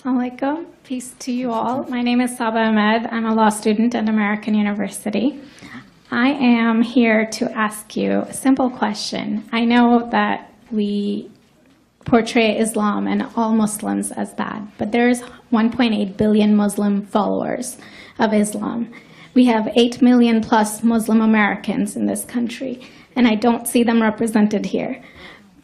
Alaikum. Peace to you all. My name is Saba Ahmed. I'm a law student at American University. I am here to ask you a simple question. I know that we portray Islam and all Muslims as bad, but there's 1.8 billion Muslim followers of Islam. We have 8 million plus Muslim Americans in this country, and I don't see them represented here.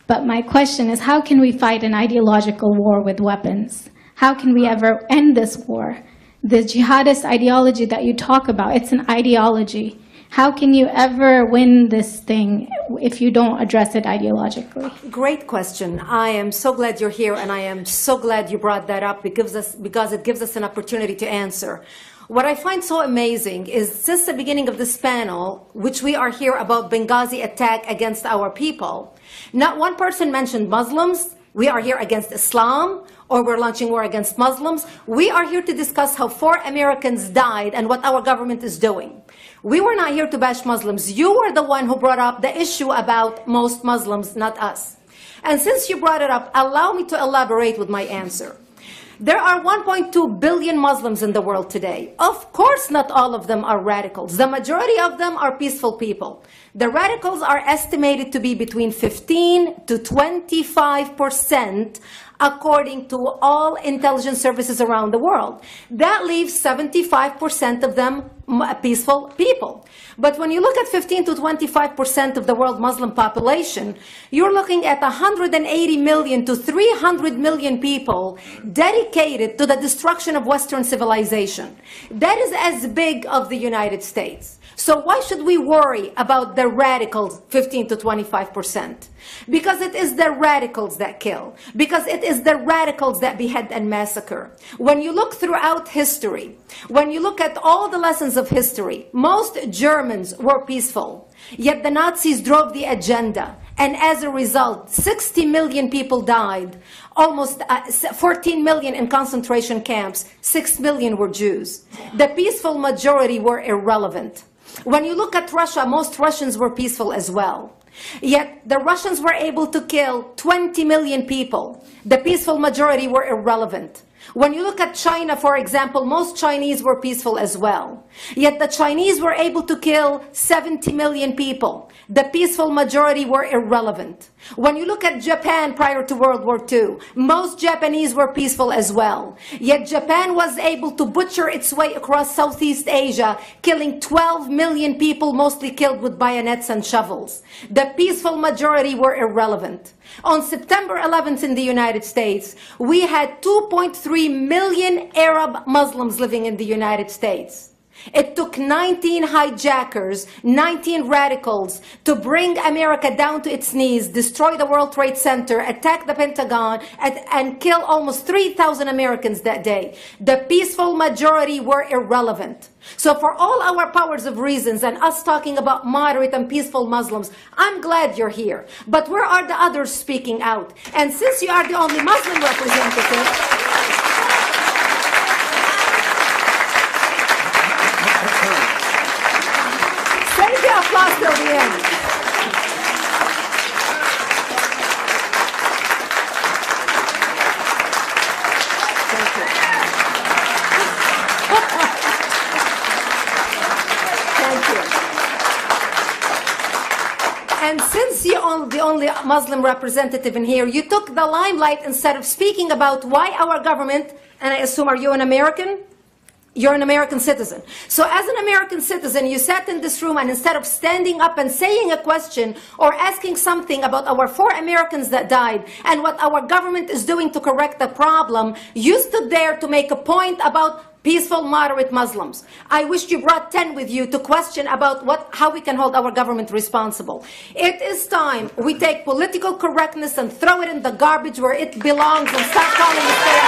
But my question is, how can we fight an ideological war with weapons? How can we ever end this war? The jihadist ideology that you talk about, it's an ideology. How can you ever win this thing if you don't address it ideologically? Great question. I am so glad you're here, and I am so glad you brought that up because it gives us an opportunity to answer. What I find so amazing is since the beginning of this panel, which we are here about Benghazi attack against our people, not one person mentioned Muslims. We are here against Islam, or we're launching war against Muslims. We are here to discuss how 4 Americans died and what our government is doing. We were not here to bash Muslims. You were the one who brought up the issue about most Muslims, not us. And since you brought it up, allow me to elaborate with my answer. There are 1.2 billion Muslims in the world today. Of course, not all of them are radicals. The majority of them are peaceful people. The radicals are estimated to be between 15 to 25%, according to all intelligence services around the world. That leaves 75% of them peaceful people. But when you look at 15 to 25% of the world Muslim population, you're looking at 180 million to 300 million people dedicated to the destruction of Western civilization. That is as big as the United States. So why should we worry about the radicals, 15 to 25%? Because it is the radicals that kill. Because it is the radicals that behead and massacre. When you look throughout history, when you look at all the lessons of history, most Germans were peaceful. Yet the Nazis drove the agenda. And as a result, 60 million people died. Almost 14 million in concentration camps. 6 million were Jews. The peaceful majority were irrelevant. When you look at Russia, most Russians were peaceful as well. Yet the Russians were able to kill 20 million people. The peaceful majority were irrelevant. When you look at China, for example, most Chinese were peaceful as well. Yet the Chinese were able to kill 70 million people. The peaceful majority were irrelevant. When you look at Japan prior to World War II, most Japanese were peaceful as well. Yet Japan was able to butcher its way across Southeast Asia, killing 12 million people, mostly killed with bayonets and shovels. The peaceful majority were irrelevant. On September 11th in the United States, we had 2.3 million Arab Muslims living in the United States. It took 19 hijackers, 19 radicals to bring America down to its knees, destroy the World Trade Center, attack the Pentagon, and kill almost 3,000 Americans that day. The peaceful majority were irrelevant. So for all our powers of reasons and us talking about moderate and peaceful Muslims, I'm glad you're here. But where are the others speaking out? And since you are the only Muslim representative, applause till the end. Thank you. Thank you. And since you're the only Muslim representative in here, you took the limelight instead of speaking about why our government, and I assume, are you an American? You're an American citizen. So as an American citizen, you sat in this room, and instead of standing up and saying a question or asking something about our 4 Americans that died and what our government is doing to correct the problem, you stood there to make a point about peaceful, moderate Muslims. I wish you brought 10 with you to question about how we can hold our government responsible. It is time we take political correctness and throw it in the garbage where it belongs and stop calling it fair.